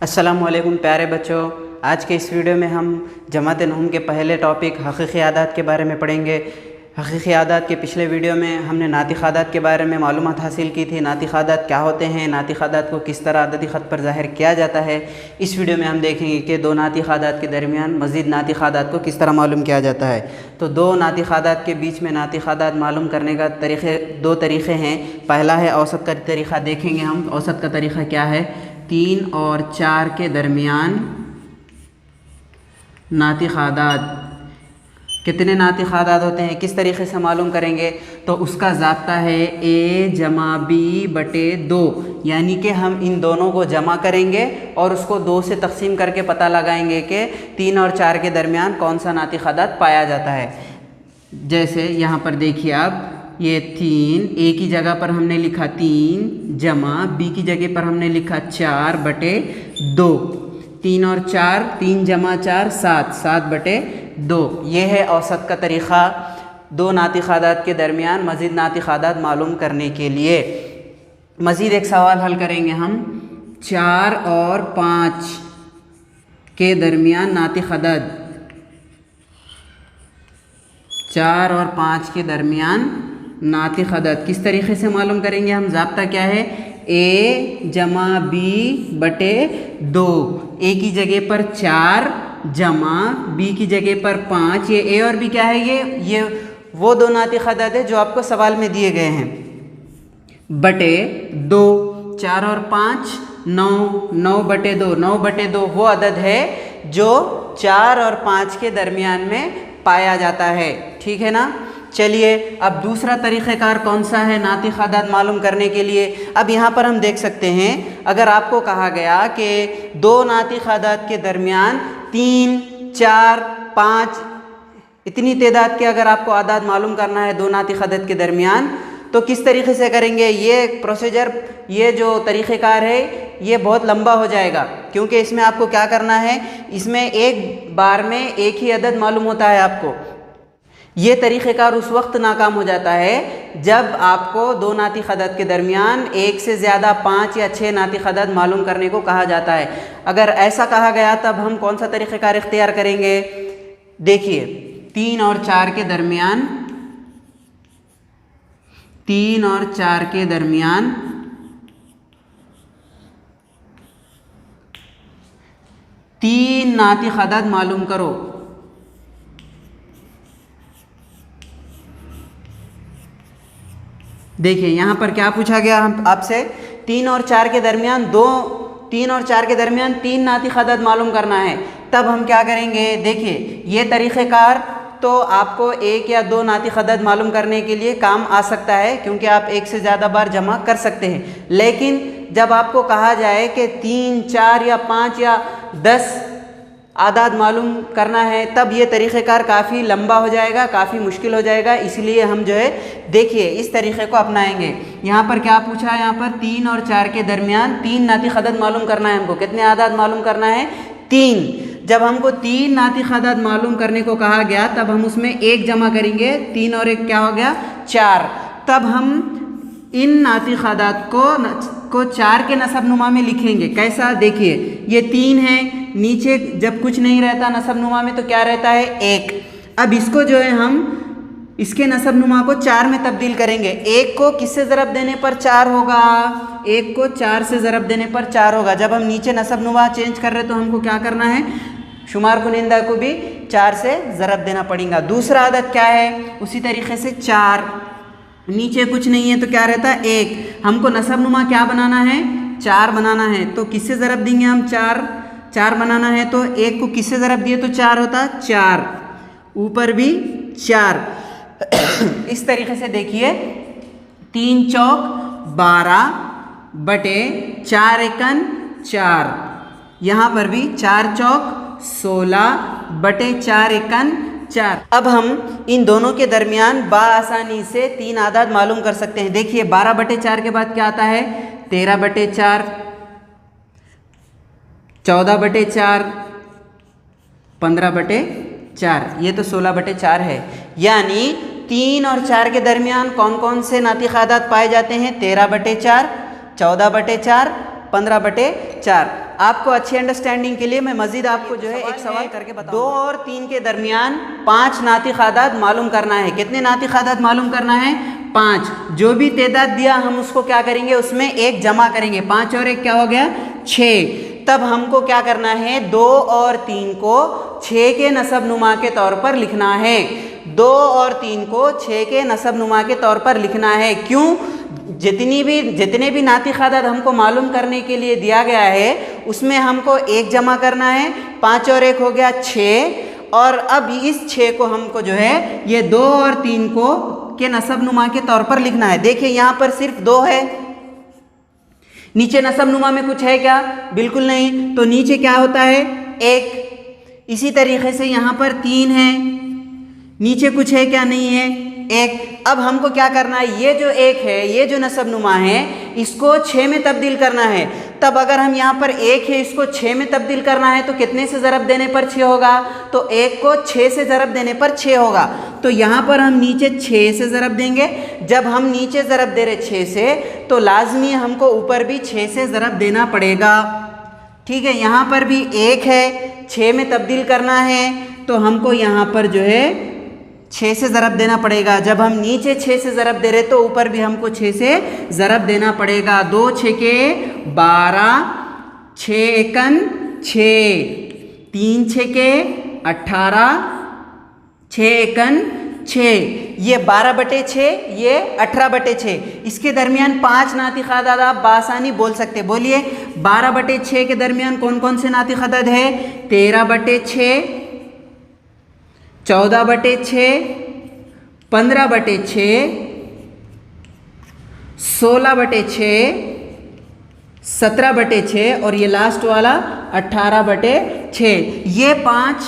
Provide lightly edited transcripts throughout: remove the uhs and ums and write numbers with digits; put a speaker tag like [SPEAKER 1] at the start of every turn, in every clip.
[SPEAKER 1] अस्सलामुअलैकुम प्यारे बच्चों। आज के इस वीडियो में हम जमात नून के पहले टॉपिक हकीकी आदात के बारे में पढ़ेंगे। हकीकी आदात के पिछले वीडियो में हमने नातिक़ आदात के बारे में मालूमात हासिल की थी। नातिक़ आदात क्या होते हैं, नातिक़ आदात को किस तरह अददी ख़त पर ज़ाहिर किया जाता है। इस वीडियो में हम देखेंगे कि दो नातिक़ आदात के दरमियान मज़ीद नातिक़ आदात को किस तरह मालूम किया जाता है। तो दो नातिक़ आदात के बीच में नातिक़ आदात मालूम करने का दो तरीक़े हैं। पहला है औसत का तरीक़ा, देखेंगे हम औसत का तरीक़ा क्या है। 3 और 4 के दरमियान नातिक़ आदात, कितने नातिक़ आदात होते हैं, किस तरीक़े से मालूम करेंगे। तो उसका ज़ाब्ता है a जमा b/2, यानी कि हम इन दोनों को जमा करेंगे और उसको 2 से तकसीम करके पता लगाएंगे कि 3 और 4 के दरमियान कौन सा नातिक़ आदात पाया जाता है। जैसे यहाँ पर देखिए आप, ये 3 a की जगह पर हमने लिखा 3 जमा b की जगह पर हमने लिखा 4/2। 3 और 4, 3 जमा 4 7, 7/2। ये है औसत का तरीक़ा दो नातिक़ आदात के दरमियान मज़ीद नातिक़ आदात मालूम करने के लिए। मज़ीद एक सवाल हल करेंगे हम। 4 और 5 के दरमियान नातिक़ आदात, 4 और 5 के दरमियान नातिक़ आदात किस तरीक़े से मालूम करेंगे हम। ज़ाब्ता क्या है, a जमा b/2। a की जगह पर 4 जमा b की जगह पर 5। ये a और b क्या है, ये वो दो नातिक़ आदात है जो आपको सवाल में दिए गए हैं। /2, 4 और 5 9, 9/2। 9/2 वो अदद है जो 4 और 5 के दरमियान में पाया जाता है। ठीक है ना। चलिए अब दूसरा तरीक़ेकार कौन सा है नातिक़ आदात मालूम करने के लिए। अब यहाँ पर हम देख सकते हैं, अगर आपको कहा गया कि दो नातिक़ आदात के दरमियान 3, 4, 5 इतनी तादाद के अगर आपको आदात मालूम करना है दो नातिक़ आदात के दरमियान, तो किस तरीक़े से करेंगे। ये प्रोसीजर, ये जो तरीक़ेकार है ये बहुत लंबा हो जाएगा, क्योंकि इसमें आपको क्या करना है, इसमें एक बार में एक ही अदद मालूम होता है आपको। ये तरीक़ेकार उस वक्त नाकाम हो जाता है जब आपको दो नातिक़ आदात के दरमियान एक से ज़्यादा 5 या 6 नातिक़ आदात मालूम करने को कहा जाता है। अगर ऐसा कहा गया तब हम कौन सा तरीक़ेकार इख्तियार करेंगे। देखिए 3 और 4 के दरमियान, 3 और 4 के दरमियान 3 नातिक़ आदात मालूम करो। देखिए यहाँ पर क्या पूछा गया हम आपसे, 3 और 4 के दरमियान 3 और 4 के दरमियान 3 नातिक़ आदात मालूम करना है। तब हम क्या करेंगे, देखिए ये तरीक़ेकार तो आपको 1 या 2 नातिक़ आदात मालूम करने के लिए काम आ सकता है, क्योंकि आप 1 से ज़्यादा बार जमा कर सकते हैं। लेकिन जब आपको कहा जाए कि 3, 4 या 5 या 10 आदात मालूम करना है, तब ये तरीक़ेकार काफ़ी लंबा हो जाएगा, काफ़ी मुश्किल हो जाएगा। इसलिए हम जो है देखिए इस तरीक़े को अपनाएंगे। यहाँ पर क्या पूछा है, यहाँ पर 3 और 4 के दरमियान 3 नातिक़ आदात मालूम करना है हमको। कितने आदात मालूम करना है, 3। जब हमको 3 नातिक़ आदात मालूम करने को कहा गया तब हम उसमें 1 जमा करेंगे। 3 और 1 क्या हो गया, 4। तब हम इन नातिक़ आदात को 4 के नसब नुमा में लिखेंगे। कैसा, देखिए ये 3 है, नीचे जब कुछ नहीं रहता नसब नुमा में तो क्या रहता है, 1। अब इसको जो है हम इसके नसब नुमा को 4 में तब्दील करेंगे। 1 को किससे ज़रब देने पर 4 होगा, 1 को 4 से ज़रब देने पर 4 होगा। जब हम नीचे नसब नुमा चेंज कर रहे तो हमको क्या करना है, शुमार कुनिंदा को भी 4 से ज़रब देना पड़ेगा। दूसरा आदत क्या है, उसी तरीक़े से 4, नीचे कुछ नहीं है तो क्या रहता है, 1। हमको नसब नुमा क्या बनाना है, 4 बनाना है। तो किससे ज़रब देंगे हम, 4 बनाना है तो 1 को किससे ज़रब दिए तो 4 होता, 4, ऊपर भी 4। इस तरीक़े से देखिए 3 चौक 12/4 एकन 4। यहाँ पर भी 4 चौक 16/4 एकन 4। अब हम इन दोनों के दरमियान बाआसानी से 3 आदात मालूम कर सकते हैं। देखिए 12/4 के बाद क्या आता है, 13/4, 14/4, 15/4, ये तो 16/4 है। यानी 3 और 4 के दरमियान कौन कौन से नातिक़ आदात पाए जाते हैं, 13/4, 14/4, 15/4। आपको अच्छी अंडरस्टैंडिंग के लिए मैं मजीद आपको जो है एक सवाल करके बताऊं। 2 और 3 के दरमियान 5 नातिक आदाद मालूम करना है। कितने नातिक आदाद मालूम करना है? 5। जो भी तादाद दिया हम उसको क्या करेंगे, उसमें 1 जमा करेंगे। 5 और 1 क्या हो गया? 6। तब हमको क्या करना है, 2 और 3 को 6 के नसब नुमा के तौर पर लिखना है। 2 और 3 को 6 के नसब नुमा के तौर पर लिखना है। क्यों? जितने भी नातिक आदाद हमको मालूम करने के लिए दिया गया है उसमें हमको 1 जमा करना है। 5 और 1 हो गया 6। और अब इस 6 को हमको जो है ये 2 और 3 को के नसब नुमा के तौर पर लिखना है। देखिए यहाँ पर सिर्फ 2 है, नीचे नसब नुमा में कुछ है क्या? बिल्कुल नहीं। तो नीचे क्या होता है? 1। इसी तरीके से यहाँ पर 3 है, नीचे कुछ है क्या? नहीं है, 1। अब हमको क्या करना है, ये जो 1 है, ये जो नसब नुमा है, इसको 6 में तब्दील करना है। तब अगर हम यहाँ पर 1 है, इसको 6 में तब्दील करना है तो कितने से ज़रब देने पर 6 होगा? तो 1 को 6 से ज़रब देने पर 6 होगा। तो यहाँ पर हम नीचे 6 से ज़रब देंगे। जब हम नीचे ज़रब दे रहे 6 से, तो लाजमी हमको ऊपर भी 6 से ज़रब देना पड़ेगा। ठीक है, यहाँ पर भी 1 है, 6 में तब्दील करना है तो हमको यहाँ पर जो है 6 से ज़रब देना पड़ेगा। जब हम नीचे 6 से ज़रब दे रहे तो ऊपर भी हमको 6 से ज़रब देना पड़ेगा। 2 6 के 12, 6 एकन 6, 3 6 के 18, 6 एकन 6। ये 12/6, ये 18/6। इसके दरमियान 5 नातिक आदाद आप बासानी बोल सकते। बोलिए, 12/6 के दरमियान कौन कौन से नातिक आदाद है? 13/6, 14/6, 15/6, 16/6, 17/6 और ये लास्ट वाला 18/6। ये 5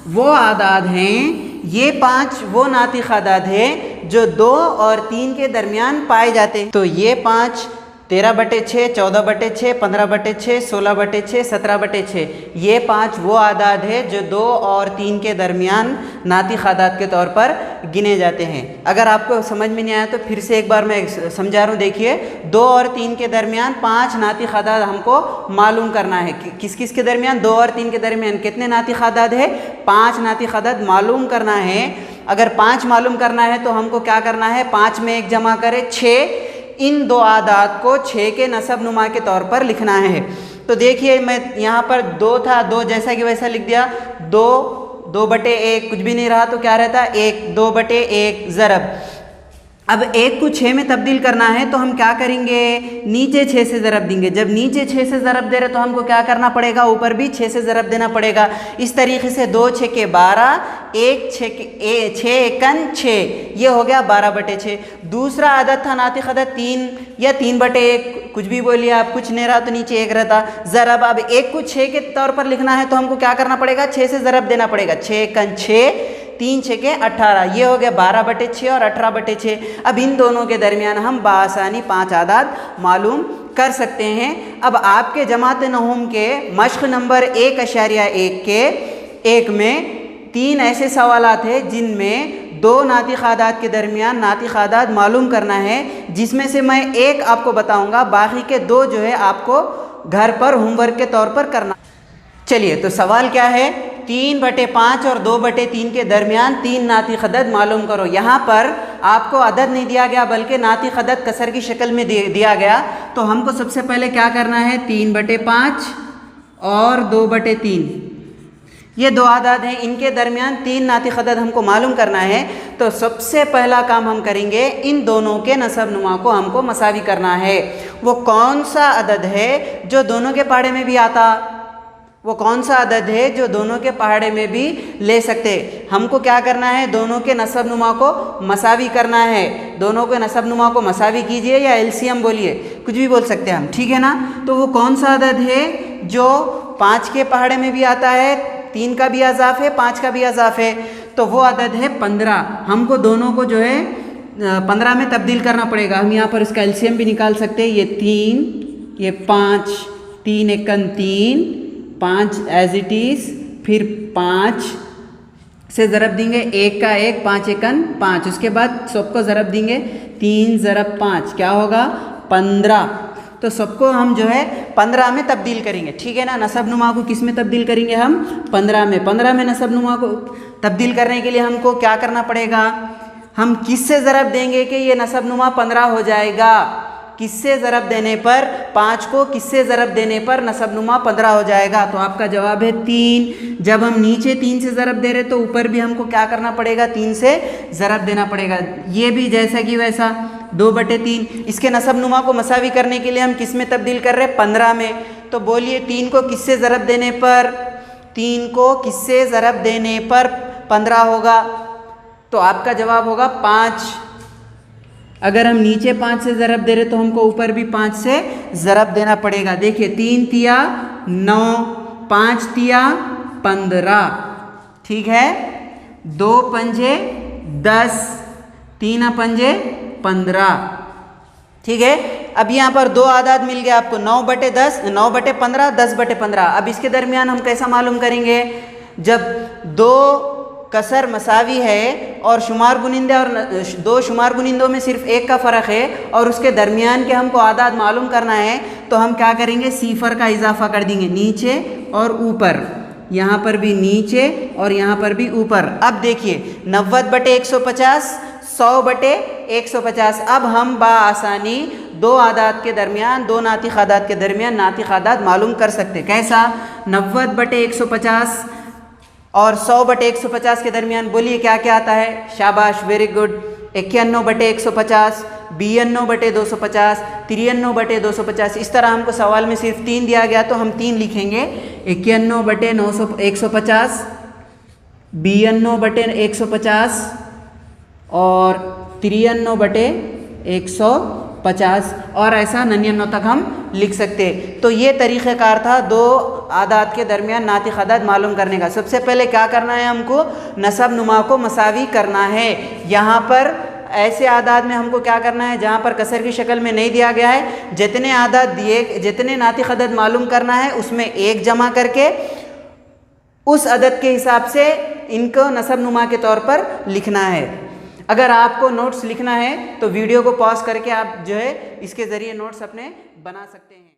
[SPEAKER 1] वो आदाद हैं, ये 5 वो नातिक आदाद हैं जो 2 और 3 के दरमियान पाए जाते हैं। तो ये 5 13/6, 14/6, 15/6, 16/6, 17/6, ये 5 वो आदाद है जो 2 और 3 के दरमियान नातिक आदाद के तौर पर गिने जाते हैं। अगर आपको समझ में नहीं आया तो फिर से एक बार मैं समझा रहा हूँ। देखिए, 2 और 3 के दरमियान 5 नातिक आदाद हमको मालूम करना है। किस किस के दरमियान? 2 और 3 के दरमियान कितने नातिक आदाद है? 5 नातिक आदाद मालूम करना है। अगर 5 मालूम करना है तो हमको क्या करना है? 5 में 1 जमा करें 6। इन 2 आदाद को 6 के नसब नुमा के तौर पर लिखना है। तो देखिए, मैं यहाँ पर 2 था, 2 जैसा कि वैसा लिख दिया। 2, 2/1 कुछ भी नहीं रहा तो क्या रहता? 1, 2/1 ज़रब। अब 1 को 6 में तब्दील करना है तो हम क्या करेंगे? नीचे 6 से ज़रब देंगे। जब नीचे 6 से ज़रब दे रहे तो हमको क्या करना पड़ेगा? ऊपर भी 6 से ज़रब देना पड़ेगा। इस तरीके से 2 6 के 12, 1 6 एकन 6, ये हो गया 12/6। दूसरा आदद था नातिक आदद 3 या 3/1, कुछ भी बोलिए आप, कुछ नहीं रहा तो नीचे 1 रहता ज़रब। अब 1 को 6 के तौर पर लिखना है तो हमको क्या करना पड़ेगा? 6 से ज़रब देना पड़ेगा। 6 एकन 6, 3 6 के 18, ये हो गया 12/6 और 18/6। अब इन दोनों के दरमियान हम बासानी 5 आदाद मालूम कर सकते हैं। अब आपके जमात नहूम के मश्क नंबर 1.1 के 1 में 3 ऐसे सवालात हैं जिनमें 2 नातिक आदाद के दरमियान नातिक आदाद मालूम करना है, जिसमें से मैं 1 आपको बताऊंगा, बाकी के 2 जो है आपको घर पर होमवर्क के तौर पर करना। चलिए, तो सवाल क्या है? 3/5 और 2/3 के दरमियान 3 नातिक अदद मालूम करो। यहाँ पर आपको अदद नहीं दिया गया बल्कि नातिक अदद कसर की शक्ल में दिया गया। तो हमको सबसे पहले क्या करना है? 3/5 और 2/3, ये 2 आदाद हैं, इनके दरमियान 3 नातिक अदद हमको मालूम करना है। तो सबसे पहला काम हम करेंगे, इन दोनों के नसब नुमा को हमको मसावी करना है। वो कौन सा अदद है जो दोनों के पहाड़े में भी आता? वो कौन सा अदद है जो दोनों के पहाड़े में भी ले सकते? हमको क्या करना है? दोनों के नसब नुमा को मसावी करना है। दोनों के नसब नुमा को मसावी कीजिए या एलसीएम बोलिए, कुछ भी बोल सकते हैं हम, ठीक है ना? तो वो कौन सा अदद है जो 5 के पहाड़े में भी आता है, 3 का भी अज़ाफ़ है, 5 का भी अज़ाफ़ है? तो वो अदद है 15। हमको दोनों को जो है 15 में तब्दील करना पड़ेगा। हम यहाँ पर इसका एलसीएम भी निकाल सकते हैं। ये 3, ये 5, 3 एकन 3, 5 एज इट इज़, फिर 5 से ज़रब देंगे, 1 का 1, 5 एकन 5, उसके बाद सबको ज़रब देंगे, 3 ज़रब 5 क्या होगा? 15। तो सबको हम जो है 15 में तब्दील करेंगे, ठीक है ना। नसब नुमा को किस में तब्दील करेंगे हम? 15 में। 15 में नसब नुमा को तब्दील करने के लिए हमको क्या करना पड़ेगा? हम किससे ज़रब देंगे कि ये नसब नुमा 15 हो जाएगा? किससे ज़रब देने पर? 5 को किससे ज़रब देने पर नसब नुमा 15 हो जाएगा? तो आपका जवाब है 3। जब हम नीचे 3 से ज़रब दे रहे तो ऊपर भी हमको क्या करना पड़ेगा? 3 से ज़रब देना पड़ेगा। ये भी जैसा कि वैसा 2/3। इसके नसब नुमा को मसावी करने के लिए हम किस में तब्दील कर रहे हैं? 15 में। तो बोलिए 3 को किससे ज़रब देने पर? 3 को किससे ज़रब देने पर 15 होगा? तो आपका जवाब होगा 5। अगर हम नीचे 5 से ज़रब दे रहे तो हमको ऊपर भी 5 से ज़रब देना पड़ेगा। देखिए 3 तिया 9, 5 तिया 15, ठीक है। 2 पंजे 10, 3 पंजे 15, ठीक है। अब यहाँ पर दो आदाद मिल गया आपको, 9/10, 9/15, 10/15। अब इसके दरमियान हम कैसा मालूम करेंगे? जब दो कसर मसावी है और शुमार गुनिंदे और दो शुमार गुनिंदों में सिर्फ एक का फ़र्क है और उसके दरमियान के हमको आदाद मालूम करना है, तो हम क्या करेंगे? सिफर का इजाफा कर देंगे नीचे और ऊपर। यहाँ पर भी नीचे और यहाँ पर भी ऊपर। अब देखिए 90/150, 100/150। अब हम बाआसानी दो आदाद के दरमियान, दो नातिक आदाद के दरमियान नातिक आदाद मालूम कर सकते। कैसा? 90/150 और 100/150 के दरमियान बोलिए क्या क्या आता है? शाबाश, वेरी गुड। 91/150, 92/250, 93/250। इस तरह हमको सवाल में सिर्फ 3 दिया गया तो हम 3 लिखेंगे। 91/150, 92/150 और 93/150, और ऐसा 99 तक हम लिख सकते। तो ये तरीक़ेकार था दो आदाद के दरमियान नातिक आदाद मालूम करने का। सबसे पहले क्या करना है? हमको नसब नुमा को मसावी करना है। यहाँ पर ऐसे आदाद में हमको क्या करना है जहाँ पर कसर की शक्ल में नहीं दिया गया है? जितने आदाद दिए, जितने नातिक अदद मालूम करना है उसमें एक जमा करके उस अदद के हिसाब से इनको नसब नुमा के तौर पर लिखना है। अगर आपको नोट्स लिखना है तो वीडियो को पॉज करके आप जो है इसके ज़रिए नोट्स अपने बना सकते हैं।